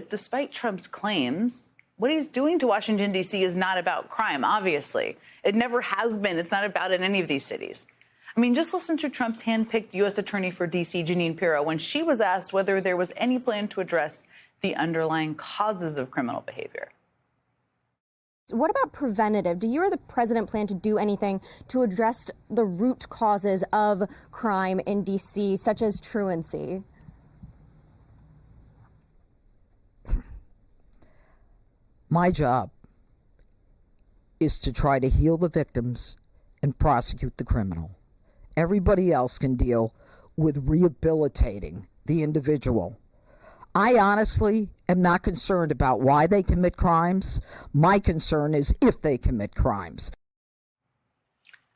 Despite Trump's claims, what he's doing to Washington, D.C. is not about crime, obviously. It never has been. It's not about it in any of these cities. I mean, just listen to Trump's handpicked U.S. Attorney for D.C., Jeanine Pirro, when she was asked whether there was any plan to address the underlying causes of criminal behavior. What about preventative? Do you or the president plan to do anything to address the root causes of crime in D.C., such as truancy? My job is to try to heal the victims and prosecute the criminal. Everybody else can deal with rehabilitating the individual. I honestly am not concerned about why they commit crimes. My concern is if they commit crimes.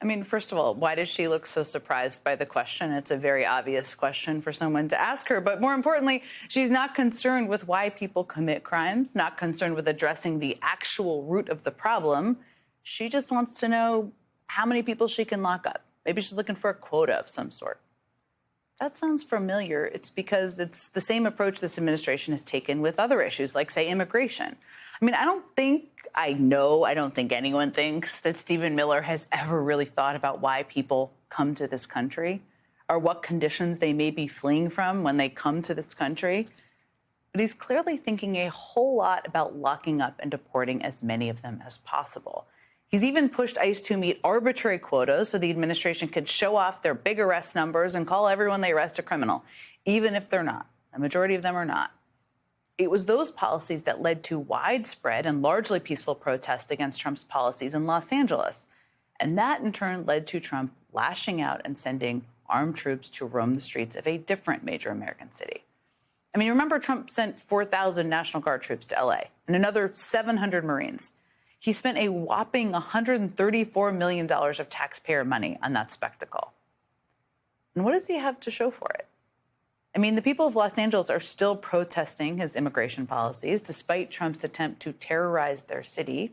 I mean, first of all, why does she look so surprised by the question? It's a very obvious question for someone to ask her. But more importantly, she's not concerned with why people commit crimes, not concerned with addressing the actual root of the problem. She just wants to know how many people she can lock up. Maybe she's looking for a quota of some sort. That sounds familiar. It's because it's the same approach this administration has taken with other issues, like, say, immigration. I mean, I don't think anyone thinks that Stephen Miller has ever really thought about why people come to this country or what conditions they may be fleeing from when they come to this country. But he's clearly thinking a whole lot about locking up and deporting as many of them as possible. He's even pushed ICE to meet arbitrary quotas so the administration could show off their big arrest numbers and call everyone they arrest a criminal, even if they're not. A majority of them are not. It was those policies that led to widespread and largely peaceful protests against Trump's policies in Los Angeles. And that, in turn, led to Trump lashing out and sending armed troops to roam the streets of a different major American city. I mean, remember Trump sent 4,000 National Guard troops to L.A. and another 700 Marines. He spent a whopping $134 million of taxpayer money on that spectacle. And what does he have to show for it? I mean, the people of Los Angeles are still protesting his immigration policies, despite Trump's attempt to terrorize their city.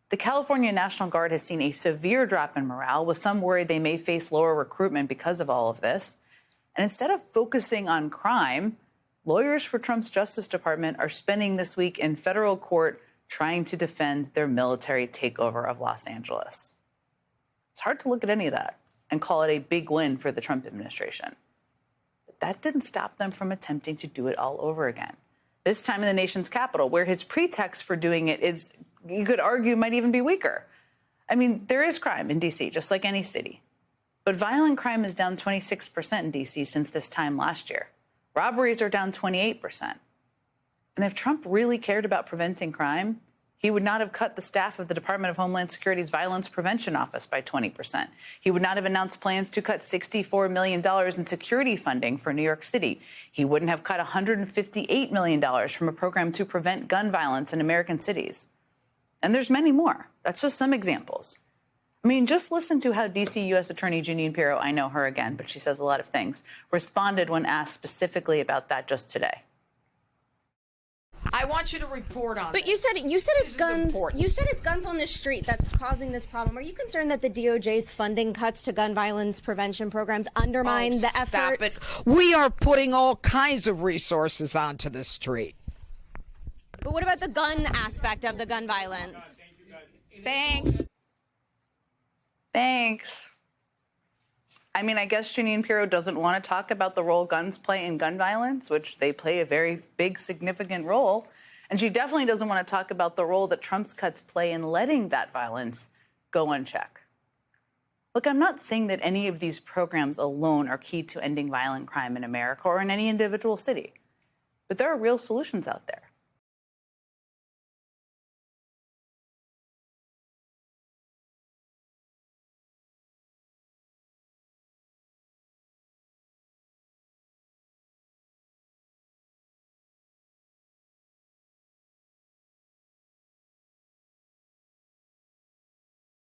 The California National Guard has seen a severe drop in morale, with some worried they may face lower recruitment because of all of this. And instead of focusing on crime, lawyers for Trump's Justice Department are spending this week in federal court trying to defend their military takeover of Los Angeles. It's hard to look at any of that and call it a big win for the Trump administration. But that didn't stop them from attempting to do it all over again, this time in the nation's capital, where his pretext for doing it is, you could argue, might even be weaker. I mean, there is crime in D.C., just like any city. But violent crime is down 26% in D.C. since this time last year. Robberies are down 28%. And if Trump really cared about preventing crime, he would not have cut the staff of the Department of Homeland Security's Violence Prevention Office by 20%. He would not have announced plans to cut $64 million in security funding for New York City. He wouldn't have cut $158 million from a program to prevent gun violence in American cities. And there's many more. That's just some examples. I mean, just listen to how D.C. U.S. Attorney Jeanine Pirro, I know her again, but she says a lot of things, responded when asked specifically about that just today. I want you to report on. But this. you said it's guns. You said it's guns on the street that's causing this problem. Are you concerned that the DOJ's funding cuts to gun violence prevention programs undermine the effort? Stop it. We are putting all kinds of resources onto the street. But what about the gun aspect of the gun violence? Thanks. Thanks. I mean, I guess Jeanine Pirro doesn't want to talk about the role guns play in gun violence, which they play a very big, significant role. And she definitely doesn't want to talk about the role that Trump's cuts play in letting that violence go unchecked. Look, I'm not saying that any of these programs alone are key to ending violent crime in America or in any individual city. But there are real solutions out there.